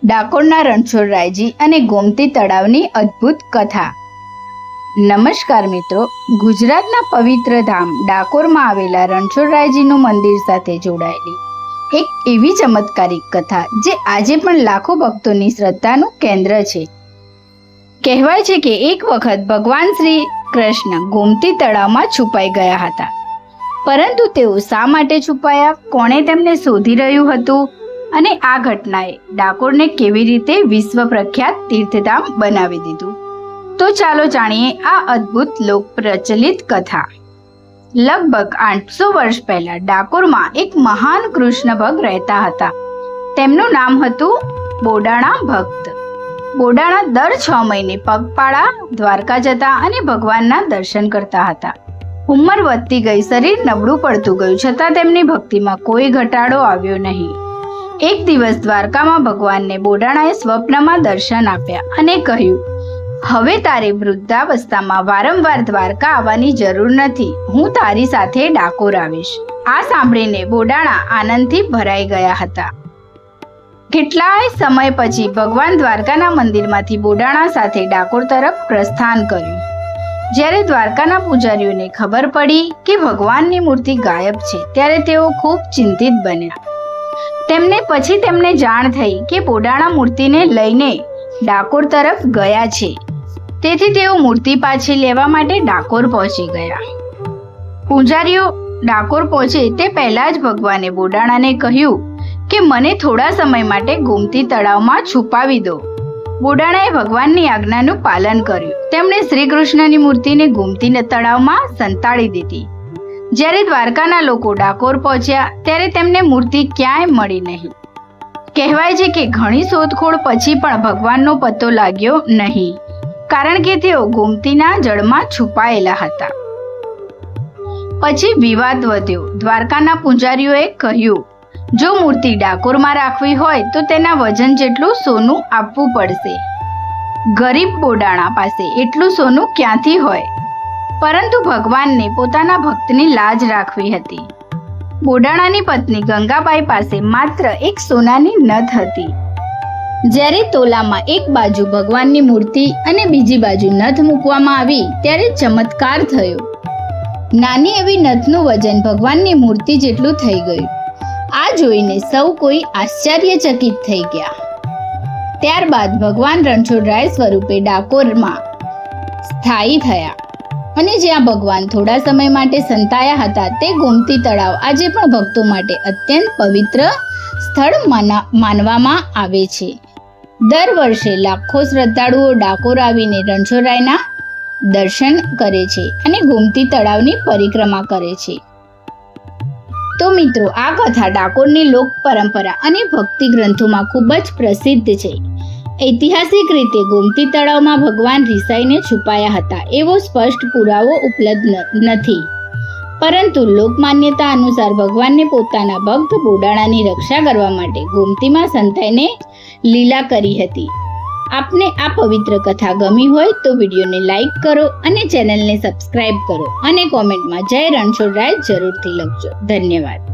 ડાકોરના રણછોડરાયજી અને ગોમતી તળાવની અદ્ભુત કથા. નમસ્કાર મિત્રો, ગુજરાતના પવિત્ર ધામ ડાકોરમાં આવેલા રણછોડરાયજીનું મંદિર સાથે જોડાયેલી એક એવી ચમત્કારિક કથા જે આજે પણ લાખો ભક્તોની શ્રદ્ધાનું કેન્દ્ર છે. કહેવાય છે કે એક વખત ભગવાન શ્રી કૃષ્ણ ગોમતી તળાવમાં છુપાઈ ગયા હતા, પરંતુ તેઓ શા માટે છુપાયા, કોણે તેમને શોધી રહ્યું હતું અને આ ઘટનાએ ડાકોરને કેવી રીતે વિશ્વ પ્રખ્યાત તીર્થધામ બનાવી દીધું, તો ચાલો જાણીએ આ અદ્ભુત લોક પ્રચલિત કથા. લગભગ 800 વર્ષ પહેલા ડાકોરમાં એક મહાન કૃષ્ણ ભક્ત રહેતા હતા. તેમનું નામ હતું બોડાણા ભક્ત. બોડાણા દર 6 મહિને પગપાળા દ્વારકા જતા અને ભગવાનના દર્શન કરતા હતા. ઉંમર વધતી ગઈ, શરીર નબળું પડતું ગયું, છતાં તેમની ભક્તિમાં કોઈ ઘટાડો આવ્યો નહીં. એક દિવસ દ્વારકામાં ભગવાનને બોડાણાએ સ્વપ્નમાં દર્શન આપ્યા અને કહ્યું, હવે તારે વૃદ્ધાવસ્થામાં વારંવાર દ્વારકા આવવાની જરૂર નથી, હું તારી સાથે ડાકોર આવીશ. આ સાંભળીને બોડાણા આનંદથી ભરાઈ ગયા હતા. કેટલાય સમય પછી ભગવાન દ્વારકાના મંદિરમાંથી બોડાણા સાથે ડાકોર તરફ પ્રસ્થાન કર્યું. જ્યારે દ્વારકાના પૂજારીઓને ખબર પડી કે ભગવાનની મૂર્તિ ગાયબ છે, ત્યારે તેઓ ખૂબ ચિંતિત બન્યા. તેમને જાણ થઈ કે બોડાણા મૂર્તિને લઈને ડાકોર તરફ ગયા છે. તેથી તેઓ મૂર્તિ પાછી લેવા માટે ડાકોર પહોંચી ગયા. પૂજારીઓ ડાકોર પહોંચે તે પહેલા જ ભગવાને બોડાણાને કહ્યું કે મને થોડા સમય માટે ગોમતી તળાવમાં છુપાવી દો. બોડાણાએ ભગવાનની આજ્ઞાનું પાલન કર્યું. તેમણે શ્રી કૃષ્ણની મૂર્તિને ગોમતી તળાવમાં સંતાડી દીધી. જ્યારે દ્વારકાના લોકો ડાકોર પહોંચ્યા ત્યારે તેમને મૂર્તિ ક્યાંય મળી નહીં. કહેવાય છે કે ઘણી શોધખોળ પછી પણ ભગવાનનો પત્તો લાગ્યો નહીં, કારણ કે તેઓ ગોમતીના જળમાં છુપાયેલા હતા. પછી વિવાદ વધ્યો. દ્વારકાના પૂજારીઓએ કહ્યું, જો મૂર્તિ ડાકોરમાં રાખવી હોય તો તેના વજન જેટલું સોનું આપવું પડશે. ગરીબ બોડાણા પાસે એટલું સોનું ક્યાંથી હોય? પરંતુ ભગવાનને પોતાના ભક્તની લાજ રાખવી હતી. બોડાણાની પત્ની ગંગાબાઈ પાસે માત્ર એક સોનાની નથ હતી. જ્યારે તોલામાં એક બાજુ ભગવાનની મૂર્તિ અને બીજી બાજુ નથ મૂકવામાં આવી ત્યારે ચમત્કાર થયો. નાની એવી નથનું વજન ભગવાનની મૂર્તિ જેટલું થઈ ગયું. આ જોઈને સૌ કોઈ આશ્ચર્યચકિત થઈ ગયા. ત્યારબાદ ભગવાન રણછોડરાય સ્વરૂપે ડાકોરમાં સ્થાયી થયા અને જ્યાં ભગવાન થોડા સમય માટે સંતાયા હતા તે ગોમતી તળાવ આજે પણ ભક્તો માટે અત્યંત પવિત્ર સ્થળ માનવામાં આવે છે. દર વર્ષે લાખો શ્રદ્ધાળુઓ ડાકોર આવીને રણછોડરાયના દર્શન કરે છે અને ગોમતી તળાવની પરિક્રમા કરે છે. તો મિત્રો, આ કથા ડાકોરની લોક પરંપરા અને ભક્તિ ગ્રંથોમાં ખૂબ જ પ્રસિદ્ધ છે. ઐતિહાસિક રીતે ગોમતી તળાવમાં ભગવાન રિસાઈને છુપાયા હતા એવો સ્પષ્ટ પુરાવો ઉપલબ્ધ નથી, પરંતુ લોકમાન્યતા અનુસાર ભગવાનને પોતાના ભક્ત બોડાણાની રક્ષા કરવા માટે ગોમતીમાં સંતાઈને લીલા કરી હતી. આપને આ પવિત્ર કથા ગમી હોય તો વિડીયોને લાઈક કરો અને ચેનલને સબસ્ક્રાઇબ કરો અને કોમેન્ટમાં જય રણછોડરાય જરૂરથી લખજો. ધન્યવાદ.